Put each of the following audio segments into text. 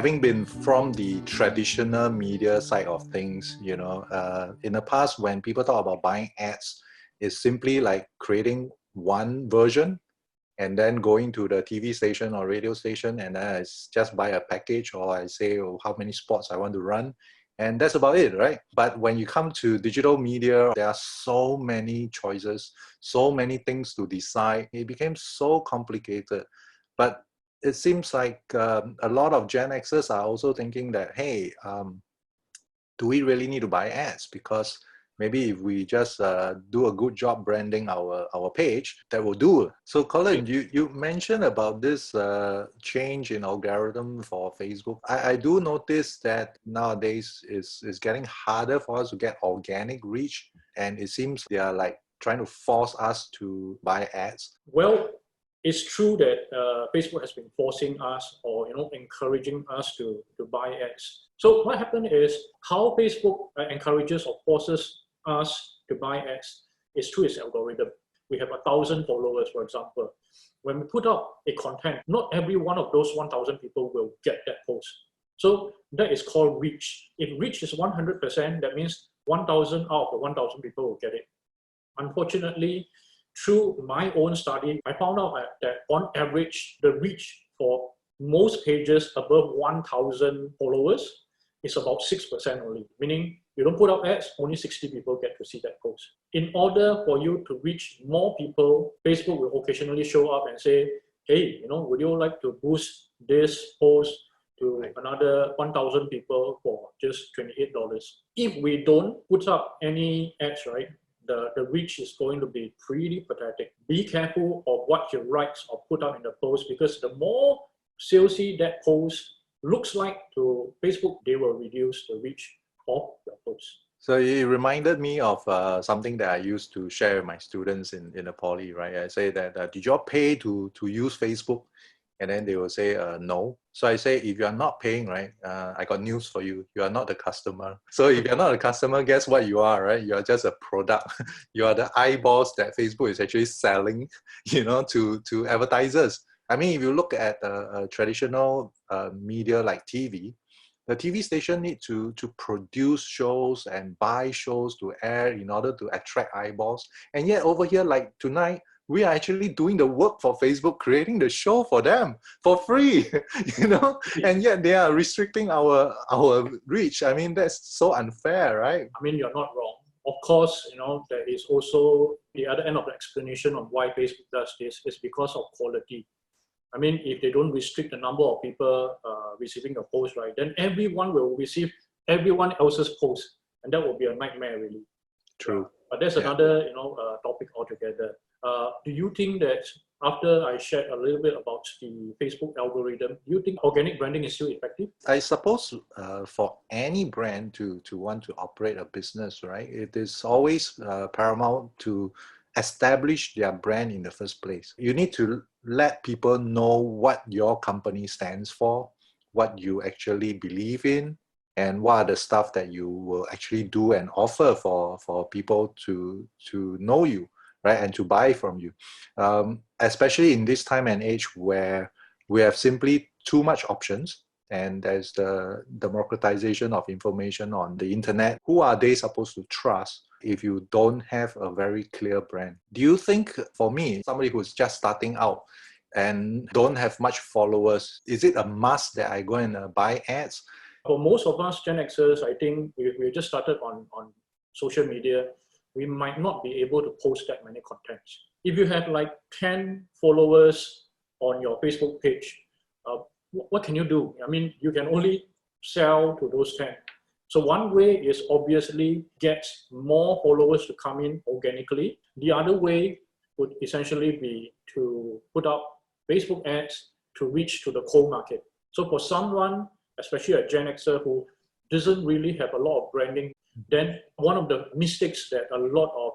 Having been from the traditional media side of things, in the past when people talk about buying ads, it's simply like creating one version and then going to the TV station or radio station and I just buy a package, or I say how many spots I want to run. And that's about it, right? But when you come to digital media, there are so many choices, so many things to decide. It became so complicated. But it seems like a lot of Gen Xers are also thinking that, hey, do we really need to buy ads? Because maybe if we just do a good job branding our page, that will do. So Colin, you mentioned about this change in algorithm for Facebook. I do notice that nowadays it's getting harder for us to get organic reach, and it seems they are like trying to force us to buy ads. Well, it's true that Facebook has been forcing us or encouraging us to buy ads. So what happened is how Facebook encourages or forces us to buy ads is through its algorithm. We have 1,000 followers, for example. When we put up a content, not every one of those 1,000 people will get that post. So that is called reach. If reach is 100%, that means 1,000 out of the 1,000 people will get it. Unfortunately, through my own study, I found out that on average, the reach for most pages above 1,000 followers is about 6% only, meaning you don't put up ads, only 60 people get to see that post. In order for you to reach more people, Facebook will occasionally show up and say, hey, would you like to boost this post to another 1,000 people for just $28? If we don't put up any ads, right, the reach is going to be pretty pathetic. Be careful of what you write or put out in the post, because the more salesy that post looks like to Facebook, they will reduce the reach of your post. So it reminded me of something that I used to share with my students in the poly, right? I say that, did you all pay to use Facebook? And then they will say, no. So I say, if you are not paying, right, I got news for you. You are not the customer. So if you're not a customer, guess what you are, right? You are just a product. You are the eyeballs that Facebook is actually selling, to advertisers. I mean, if you look at traditional media like TV, the TV station need to produce shows and buy shows to air in order to attract eyeballs. And yet over here, like tonight, we are actually doing the work for Facebook, creating the show for them for free, and yet they are restricting our reach. I mean, that's so unfair, right? I mean, you're not wrong. Of course, there is also the other end of the explanation of why Facebook does this is because of quality. I mean, if they don't restrict the number of people receiving a post, right, then everyone will receive everyone else's post, and that will be a nightmare, really. True. But that's another, topic altogether. Do you think that after I shared a little bit about the Facebook algorithm, do you think organic branding is still effective? I suppose for any brand to want to operate a business, right, it is always paramount to establish their brand in the first place. You need to let people know what your company stands for, what you actually believe in, and what are the stuff that you will actually do and offer for people to know you, right, and to buy from you. Especially in this time and age where we have simply too much options, and there's the democratization of information on the internet. Who are they supposed to trust if you don't have a very clear brand? Do you think, for me, somebody who's just starting out and don't have much followers, is it a must that I go and buy ads? For most of us Gen Xers, I think if we just started on social media, we might not be able to post that many contents. If you have like 10 followers on your Facebook page, what can you do? I mean, you can only sell to those 10. So one way is obviously get more followers to come in organically. The other way would essentially be to put up Facebook ads to reach to the cold market. So for someone, especially a Gen Xer who doesn't really have a lot of branding, then one of the mistakes that a lot of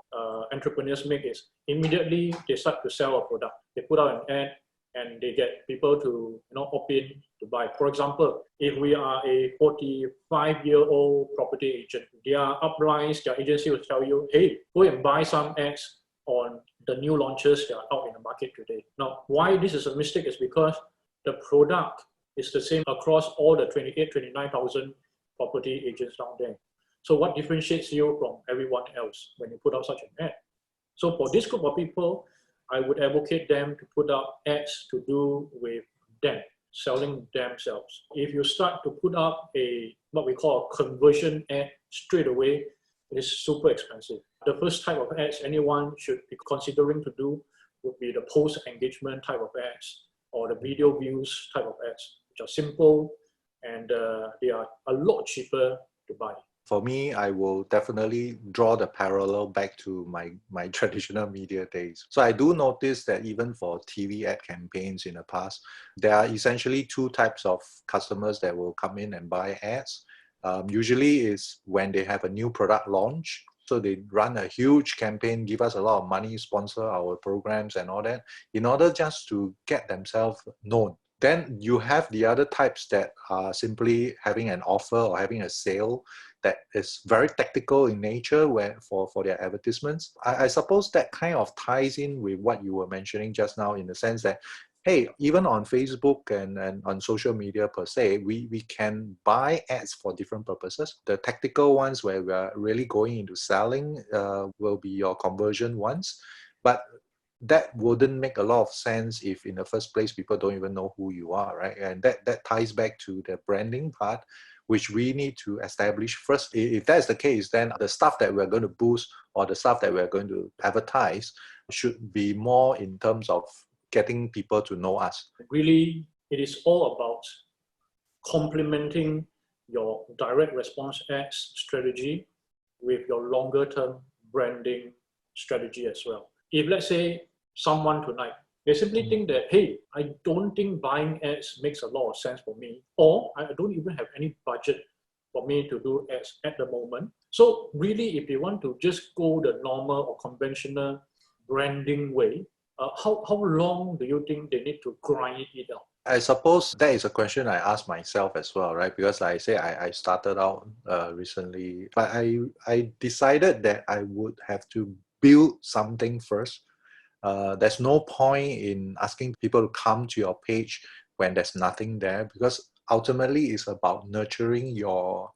entrepreneurs make is immediately they start to sell a product. They put out an ad and they get people to opt in to buy. For example, if we are a 45-year-old property agent, their uplines, their agency will tell you, hey, go and buy some ads on the new launches that are out in the market today. Now, why this is a mistake is because the product It's the same across all the 29,000 property agents down there. So what differentiates you from everyone else when you put out such an ad? So for this group of people, I would advocate them to put out ads to do with them, selling themselves. If you start to put up what we call a conversion ad straight away, it is super expensive. The first type of ads anyone should be considering to do would be the post-engagement type of ads or the video views type of ads, which are simple and they are a lot cheaper to buy. For me, I will definitely draw the parallel back to my traditional media days. So I do notice that even for TV ad campaigns in the past, there are essentially two types of customers that will come in and buy ads. Usually is when they have a new product launch. So they run a huge campaign, give us a lot of money, sponsor our programs and all that, in order just to get themselves known. Then you have the other types that are simply having an offer or having a sale that is very tactical in nature for their advertisements. I suppose that kind of ties in with what you were mentioning just now, in the sense that, hey, even on Facebook and on social media per se, we can buy ads for different purposes. The tactical ones where we are really going into selling will be your conversion ones. But that wouldn't make a lot of sense if in the first place people don't even know who you are, right? And that ties back to the branding part, which we need to establish first. If that's the case, then the stuff that we're going to boost or the stuff that we're going to advertise should be more in terms of getting people to know us. Really, it is all about complementing your direct response ads strategy with your longer term branding strategy as well. If let's say someone tonight, they simply think that, hey, I don't think buying ads makes a lot of sense for me, or I don't even have any budget for me to do ads at the moment. So really, if they want to just go the normal or conventional branding way, how long do you think they need to grind it out? I suppose that is a question I ask myself as well, right? Because like I say, I started out recently, but I decided that I would have to build something first. There's no point in asking people to come to your page when there's nothing there, because ultimately it's about nurturing your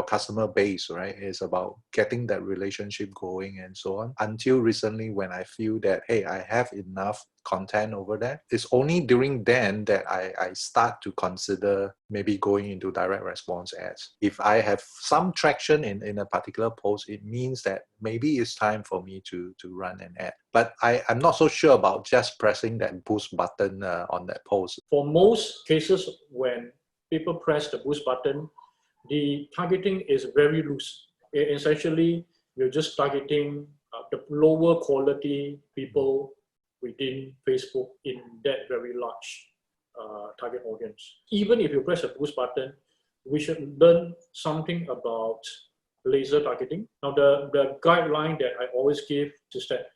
customer base, right? It's about getting that relationship going and so on. Until recently, when I feel that, hey, I have enough content over there, it's only during then that I start to consider maybe going into direct response ads. If I have some traction in a particular post, it means that maybe it's time for me to run an ad. But I'm not so sure about just pressing that boost button on that post. For most cases, when people press the boost button, the targeting is very loose. Essentially, you're just targeting the lower quality people within Facebook in that very large target audience. Even if you press a boost button, we should learn something about laser targeting. Now, the guideline that I always give is that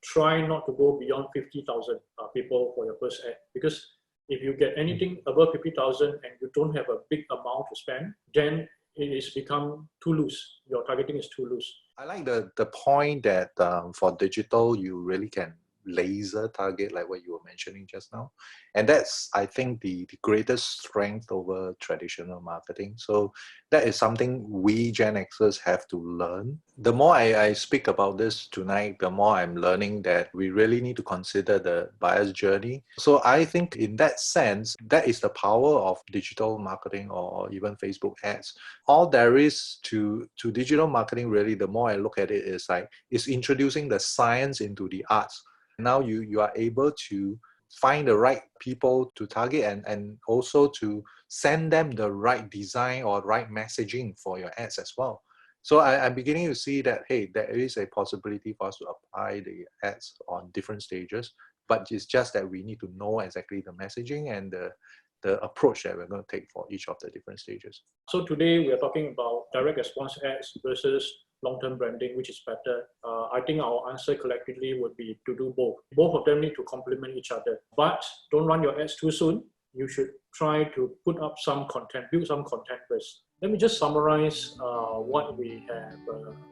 try not to go beyond 50,000 people for your first ad, because if you get anything above 50,000 and you don't have a big amount to spend, then it is become too loose. Your targeting is too loose. I like the point that for digital, you really can laser target, like what you were mentioning just now. And that's, I think, the greatest strength over traditional marketing. So that is something we Gen Xers have to learn. The more I speak about this tonight, the more I'm learning that we really need to consider the buyer's journey. So I think in that sense, that is the power of digital marketing or even Facebook ads. All there is to digital marketing, really, the more I look at it, is like it's introducing the science into the arts. Now you are able to find the right people to target and also to send them the right design or right messaging for your ads as well. So I'm beginning to see that, hey, there is a possibility for us to apply the ads on different stages, but it's just that we need to know exactly the messaging and the approach that we're going to take for each of the different stages. So today we are talking about direct response ads versus long-term branding, which is better. I think our answer collectively would be to do both. Both of them need to complement each other, but don't run your ads too soon. You should try to put up some content, build some content first. Let me just summarize what we have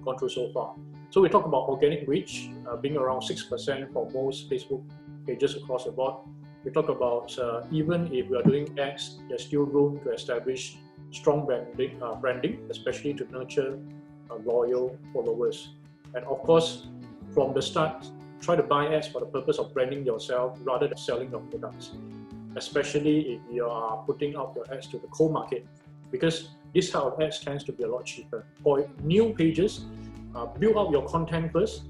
gone through so far. So we talked about organic reach being around 6% for most Facebook pages across the board. we talk about even if we are doing ads, there's still room to establish strong branding, especially to nurture loyal followers. And of course, from the start, try to buy ads for the purpose of branding yourself rather than selling your products, especially if you are putting out your ads to the cold market, because this type of ads tends to be a lot cheaper. For new pages, build out your content first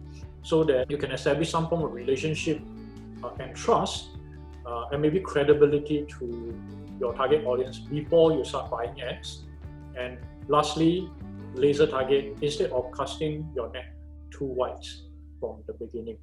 so that you can establish some form of relationship and trust and maybe credibility to your target audience before you start buying ads. And lastly, laser target instead of casting your net too wide from the beginning.